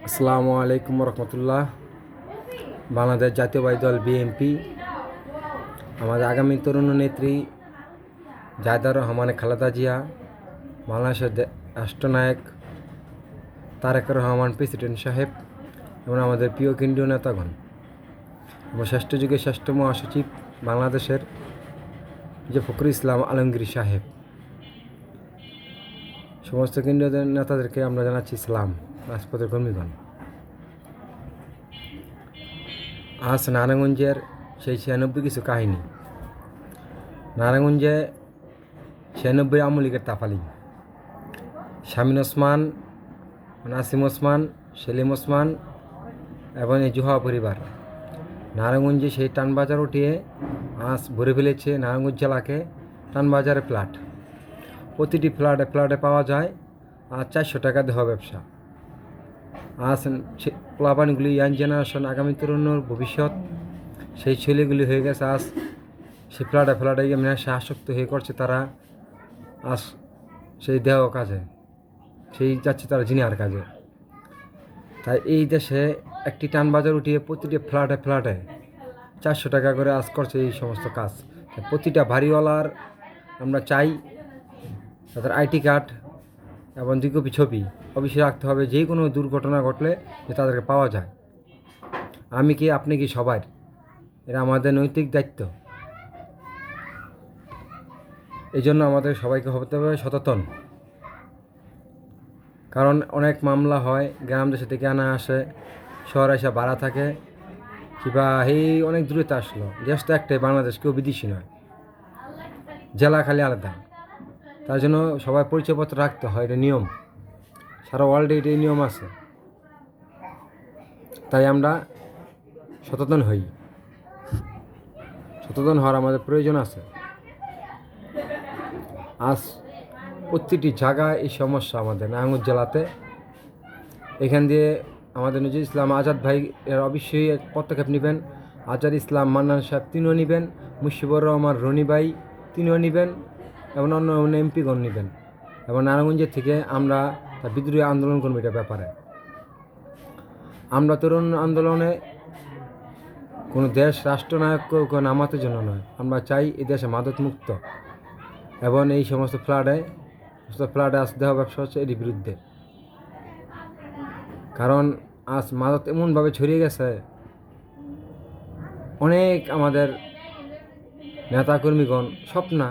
আসসালামু আলাইকুম রহমতুল্লাহ। বাংলাদেশ জাতীয়বাদী দল বিএনপি আমাদের আগামী তরুণ নেত্রী জায়দা রহমান খালেদা জিয়া, বাংলাদেশের রাষ্ট্রনায়ক তারেক রহমান প্রেসিডেন্ট সাহেব এবং আমাদের প্রিয় কেন্দ্রীয় নেতাগণ এবং শ্রেষ্ঠ যুগের শ্রেষ্ঠ মহাসচিব বাংলাদেশের যে ফখরুল ইসলাম আলমগীর সাহেব, সমস্ত কেন্দ্রীয় নেতাদেরকে আমরা জানাচ্ছি সালাম। রাজপথের কর্মীগণ, আজ নারায়ণগঞ্জের সেই 96 কিছু কাহিনী। নারায়ণগঞ্জে 96 আওয়ামী লীগের তাফালি, শামীম ওসমান, নাসিম ওসমান, সেলিম ওসমান এবং এই জুহা পরিবার নারায়ণগঞ্জে সেই টানবাজার উঠিয়ে আজ ভরে ফেলেছে নারায়ণগঞ্জ জেলাকে। টানবাজারে ফ্ল্যাট, প্রতিটি ফ্ল্যাটে পাওয়া যায় আর 400 টাকা দেওয়া ব্যবসা। আজ প্লাবানগুলি ইয়াং জেনারেশন, আগামী তরুণের ভবিষ্যৎ, সেই ছেলেগুলি হয়ে গেছে আজ সেই ফ্ল্যাটে গিয়ে নেশা আসক্ত হয়ে করছে তারা। আজ সেই দেহ কাজে, সেই যাচ্ছে তারা জিনিয়ার কাজে। তাই এই দেশে একটি টানবাজার উঠিয়ে প্রতিটি ফ্ল্যাটে 400 টাকা করে আজ করছে এই সমস্ত কাজ। প্রতিটা বাড়িওয়ালার আমরা চাই তাদের আইটি কার্ড এবং 2 কপি ছবি অবশ্যই রাখতে হবে, যে কোনো দুর্ঘটনা ঘটলে যে তাদেরকে পাওয়া যায়। আমি কি, আপনি কি, সবার এরা আমাদের নৈতিক দায়িত্ব। এই জন্য আমাদের সবাইকে হতে হবে সচেতন। কারণ অনেক মামলা হয়, গ্রাম দেশে থেকে আনা আসে, শহরে এসে ভাড়া থাকে, কিংবা এই অনেক দূরেতে আসলো। দেশ তো একটাই বাংলাদেশ, কেউ বিদেশি নয়, জেলা খালি আলাদা। তার জন্য সবাই পরিচয়পত্র রাখতে হয়, এটা নিয়ম, সারা ওয়ার্ল্ডে এটাই নিয়ম আছে। তাই আমরা সচেতন হই, সচেতন হওয়ার আমাদের প্রয়োজন আছে। আজ প্রতিটি জায়গায় এই সমস্যা আমাদের নারায়ণগঞ্জ জেলাতে। এখান দিয়ে আমাদের নজরুল ইসলাম আজাদ ভাই এর অবশ্যই এক পদক্ষেপ নেবেন। আজাদ ইসলাম মান্নান সাহেব তিনিও নেবেন, মুশিবুর রহমান রনি ভাই তিনিও নেবেন এবং অন্য এমপিগণ নেবেন। এবং নারায়ণগঞ্জের থেকে আমরা বিদ্রোহী আন্দোলন করব। এটার ব্যাপারে আমরা তরুণ আন্দোলনে কোনো দেশ রাষ্ট্রনায়ককে নামাতে জন্য নয়, আমরা চাই এই দেশে মাদক মুক্ত এবং এই সমস্ত ফ্ল্যাটে আজ দেহ ব্যবসা হচ্ছে এর বিরুদ্ধে। কারণ আজ মাদক এমনভাবে ছড়িয়ে গেছে, অনেক আমাদের নেতাকর্মীগণ, স্বপ্না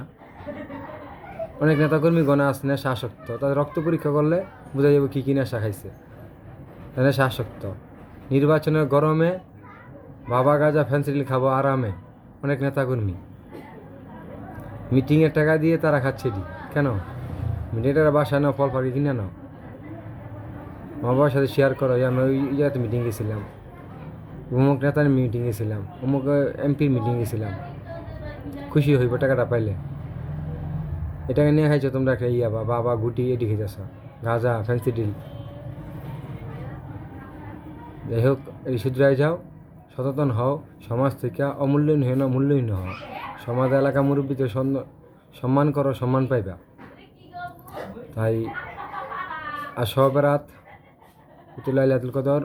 অনেক নেতাকর্মীগণ আজ নেশা আসক্ত। তাদের রক্ত পরীক্ষা করলে বোঝা যাবে কী নেশা খাইছে, নেশা আসক্ত। নির্বাচনের গরমে বাবা গাঁজা ফেন্সিডিল খাবো আরামে অনেক নেতাকর্মী মিটিংয়ের টাকা দিয়ে তারা খাচ্ছে। কেন? মিটিংটার বাসায় নাও, ফল ফাঁকি কিনে নাও, মা বাবার সাথে শেয়ার করো, আমি ওই জায়গাতে মিটিং গেছিলাম, অমুক নেতার মিটিং গেছিলাম, অমুক এমপির মিটিং গেছিলাম, খুশি হইব টাকাটা পাইলে। এটাকে নিয়ে খাইছো তোমরা একটা বাবা গুটি এটি খেয়েছ, গাঁজা ফেন্সিডিল। যাই হোক, এই শুধরাই যাও, সচেতন হও, সমাজ থেকে অমূল্যহীন হও না, মূল্যহীন হও। সমাজ এলাকা মুরব্বীতে সম্মান করো, সম্মান পাইবা। তাই আর সবেরাত লাইলাতুল কদর,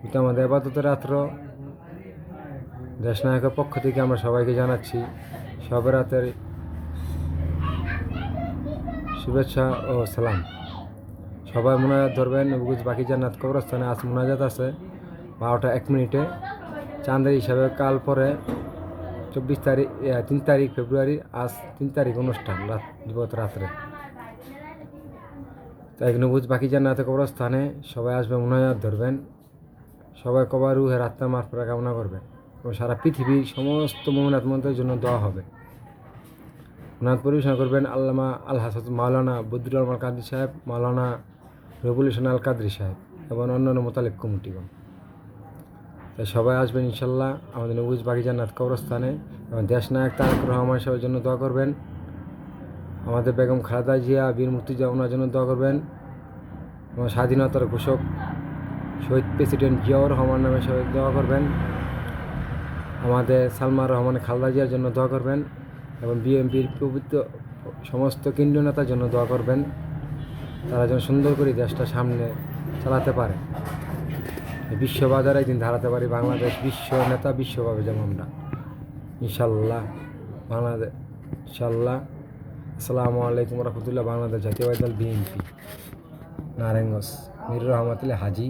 এটা আমাদের ইবাদতের রাত্র। দেশনায়কের পক্ষ থেকে আমরা সবাইকে জানাচ্ছি সবেরাতের শুভেচ্ছা ও সালাম। সবাই মোনাজাত ধরবেন। নবীগঞ্জ বাকি জান্নাত কবরস্থানে আজ মোনাজাত আছে 12টা 1 মিনিটে। চাঁদের হিসাবে কাল পরে 3 তারিখ ফেব্রুয়ারি, আজ 3 তারিখ অনুষ্ঠান রাত্রে। তাই নবীগঞ্জ বাকি জান্নাত কবরস্থানে সবাই আসবে, মোনাজাত ধরবেন। সবাই কবার রুহের আত্মার মাগফিরাত কামনা করবেন এবং সারা পৃথিবীর সমস্ত মুমিনাত মুমিনদের জন্য দোয়া হবে। মোনাজাত পরিবেশন করবেন আল্লামা আল হাসান মাওলানা বদরুল আলম আল কাদরি সাহেব, মাওলানা রেভলিউশন আল কাদরি সাহেব এবং অন্যান্য মোতালেব কমিটিগণ। তাই সবাই আসবেন ইনশাল্লাহ আমাদের নবীগঞ্জ বাকি জান্নাত কবরস্থানে। এবং দেশনায়ক তারেক রহমান সাহেবের জন্য দোয়া করবেন। আমাদের বেগম খালেদা জিয়া, বীর মুক্তিযোদ্ধা, ওনার জন্য দোয়া করবেন। এবং স্বাধীনতার ঘোষক শহীদ প্রেসিডেন্ট জিয়াউর রহমান নামে সবাই দোয়া করবেন। আমাদের সালমা রহমান খালেদা জিয়ার জন্য দোয়া করবেন এবং বিএনপির পবিত্র সমস্ত কেন্দ্রীয় নেতার জন্য দোয়া করবেন। তারা যেন সুন্দর করে দেশটা সামনে চালাতে পারে, বিশ্ব বাজারে একদিন দাঁড়াতে পারি, বাংলাদেশ বিশ্ব নেতা বিশ্বভাবে যেমন আমরা ইনশাল্লাহ। বাংলাদেশ ইনশাল্লাহ। আসসালামু আলাইকুম রহমতুল্লাহ। বাংলাদেশ জাতীয়বাদী দল বিএনপি, নারায়ণগঞ্জ, মির রহমতুল্লাহ হাজি।